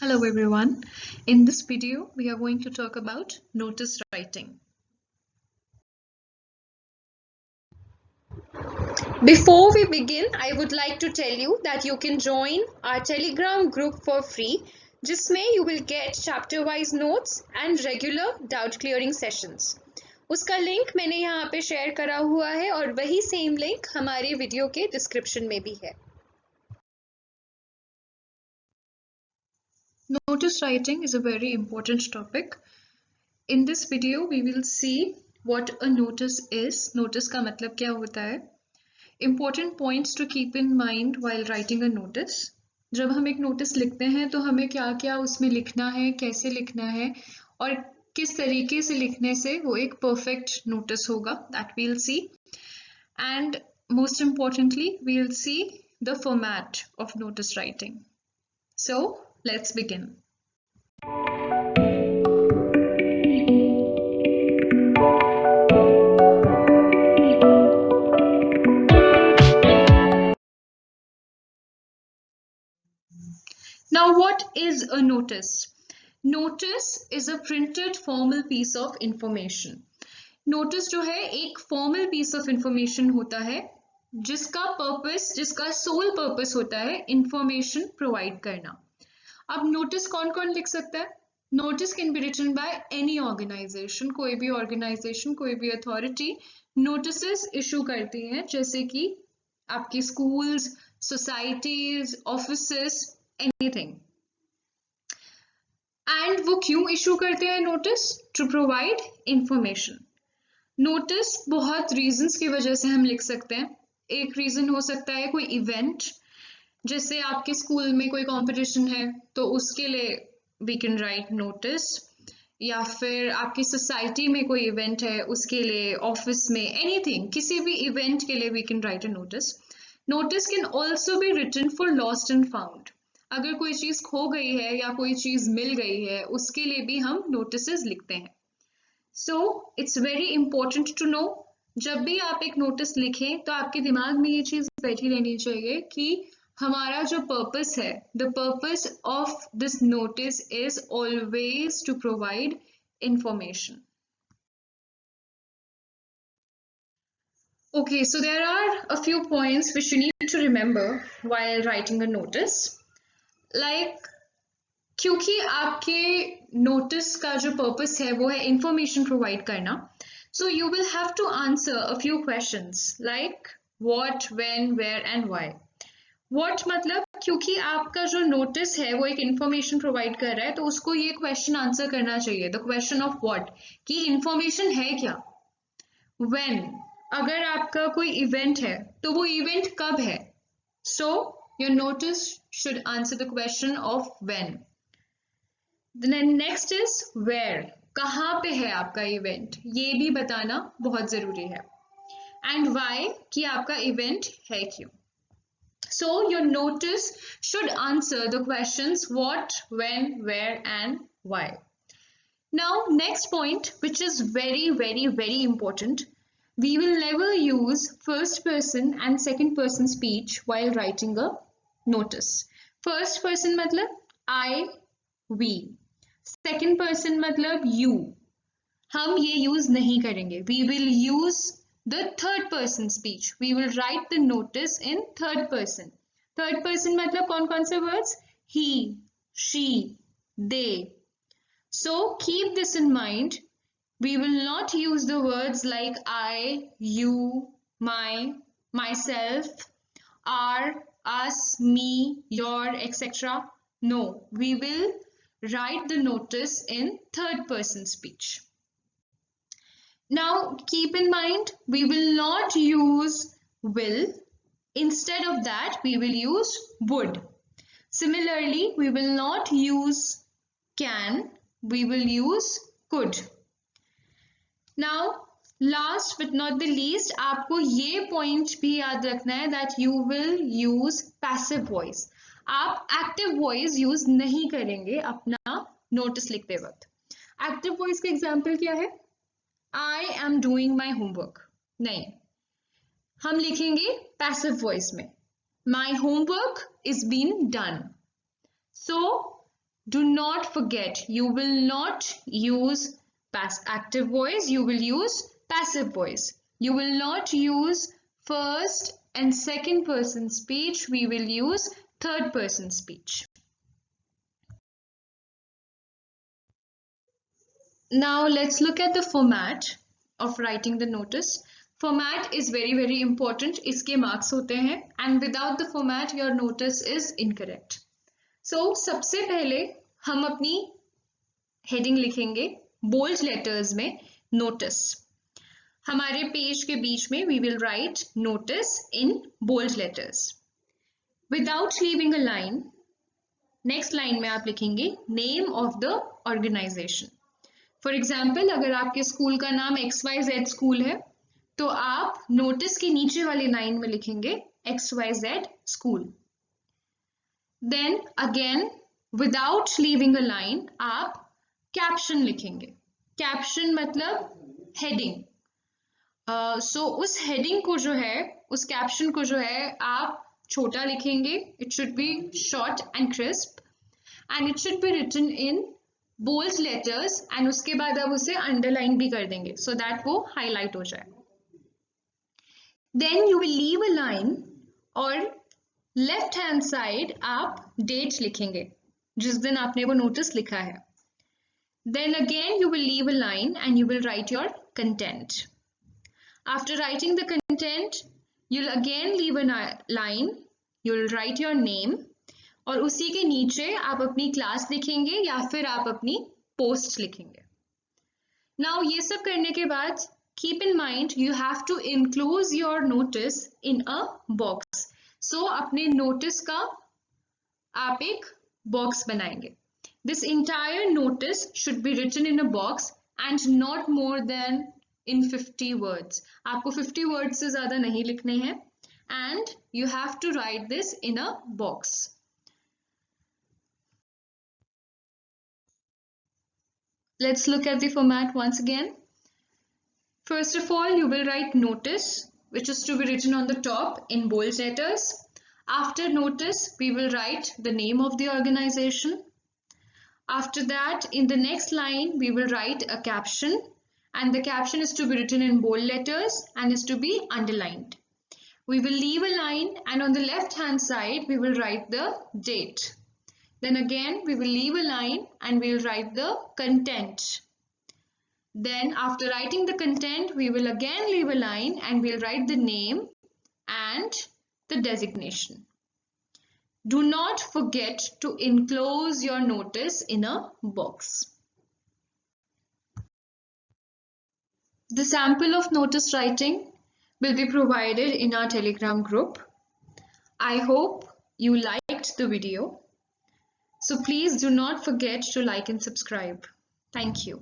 Hello everyone. In this video, we are going to talk about notice writing. Before we begin, I would like to tell you that you can join our Telegram group for free, जिसमें you will get chapter-wise notes and regular doubt clearing sessions. उसका link मैंने यहाँ पे share करा हुआ है और वही सेम लिंक हमारे वीडियो के डिस्क्रिप्शन में भी है. Notice writing is a very important topic. In this video, we will see what a notice is. Notice का मतलब क्या होता है? Important points to keep in mind while writing a notice. जब हम एक नोटिस लिखते हैं तो हमें क्या-क्या उसमें लिखना है, कैसे लिखना है और किस तरीके से लिखने से वो एक perfect notice होगा. That we'll see. And most importantly, we'll see the format of notice writing. So, let's begin. Now, what is a notice? Notice is a printed formal piece of information. Notice जो है एक formal piece of information होता है जिसका purpose, जिसका sole purpose होता है information provide करना. अब notice कौन-कौन लिख सकता है? Notice can be written by any organization. कोई भी organization, कोई भी authority notices issue करती है, जैसे कि आपकी schools, societies, offices, anything. And वो क्यों issue करते हैं notice? To provide information. Notice बहुत reasons की वजह से हम लिख सकते हैं. एक reason हो सकता है कोई event, जैसे आपके स्कूल में कोई कंपटीशन है तो उसके लिए we can write notice, या फिर आपकी सोसाइटी में कोई इवेंट है उसके लिए, ऑफिस में, anything, किसी भी इवेंट के लिए we can write a notice. Notice can also be written for lost and found. अगर कोई चीज खो गई है या कोई चीज मिल गई है उसके लिए भी हम notices लिखते हैं. So it's very important to know, जब भी आप एक नोटिस लिखें तो आपके दिमाग में ये चीज बैठी रहनी चाहिए कि हमारा जो पर्पस है, the purpose of this notice is always to provide information. Okay, so there are a few points which you need to remember while writing a notice. Like, क्योंकि आपके नोटिस का जो पर्पस है वो है इंफॉर्मेशन प्रोवाइड करना, so you will have to answer a few questions like what, when, where and why. What मतलब क्योंकि आपका जो नोटिस है वो एक इंफॉर्मेशन प्रोवाइड कर रहा है तो उसको ये क्वेश्चन आंसर करना चाहिए, द क्वेश्चन ऑफ व्हाट, कि इंफॉर्मेशन है क्या. when, अगर आपका कोई इवेंट है तो वो इवेंट कब है, so your notice should answer the question of when. Then next is where, कहाँ पे है आपका इवेंट, ये भी बताना बहुत जरूरी है. And why, कि आपका इवेंट है क्यों. So your notice should answer the questions what, when, where and why. Now next point, which is very important, we will never use first person and second person speech while writing a notice. First person मतलब I, we. Second person मतलब you. हम ये use नहीं करेंगे. We will use the third person speech. We will write the notice in third person. Third person मतलब कौन-कौन से words? He, she, they. So keep this in mind. We will not use the words like I, you, my, myself, our, us, me, your, etc. No, we will write the notice in third person speech. Now keep in mind, we will not use will. Instead of that, we will use would. Similarly, we will not use can, we will use could. Now, last but not the least, आपको ये point भी याद रखना है that you will use passive voice. आप active voice use नहीं करेंगे अपना notice लिखते वक्त. Active voice का example क्या है? I am doing my homework. नहीं, हम लिखेंगे passive voice में. My homework is being done. So Do not forget, you will not use active voice, you will use passive voice. You will not use first and second person speech, we will use third person speech. Now let's look at the format of writing the notice. Format is very important. इसके marks होते हैं and without the format your notice is incorrect. So सबसे पहले हम अपनी heading लिखेंगे bold letters में notice. हमारे पेज के बीच में we will write notice in bold letters. Without leaving a line, next line में आप लिखेंगे name of the organization. For example अगर आपके स्कूल का नाम XYZ स्कूल है तो आप नोटिस के नीचे वाली लाइन में लिखेंगे XYZ school. Then again without leaving a line आप कैप्शन लिखेंगे. कैप्शन मतलब हेडिंग. सो उस हेडिंग को जो है, उस कैप्शन को जो है आप छोटा लिखेंगे. It should be short and crisp and it should be written in bold letters and उसके बाद अब उसे अंडरलाइन भी कर देंगे सो दैट वो हाईलाइट हो जाए. Then you will leave a line और लेफ्ट हैंड साइड आप डेट लिखेंगे जिस दिन आपने वो नोटिस लिखा है. Then again you will leave a line and you will write your content. After writing the content you will again leave a line, you will write your name और उसी के नीचे आप अपनी क्लास लिखेंगे या फिर आप अपनी पोस्ट लिखेंगे. नाउ ये सब करने के बाद keep in mind you have to enclose your notice in a box. So अपने नोटिस का आप एक बॉक्स बनाएंगे. This entire notice should be written in a box and not more than in 50 words. आपको 50 वर्ड्स से ज्यादा नहीं लिखने हैं and you have to write this in a box. Let's look at the format once again. First of all, you will write notice, which is to be written on the top in bold letters. After notice, we will write the name of the organization. After that, in the next line, we will write a caption, and the caption is to be written in bold letters and is to be underlined. We will leave a line, and on the left-hand side, we will write the date. Then again we will leave a line and we will write the content. Then after writing the content we will again leave a line and we'll write the name and the designation. Do not forget to enclose your notice in a box. The sample of notice writing will be provided in our Telegram group. I hope you liked the video. So please do not forget to like and subscribe. Thank you.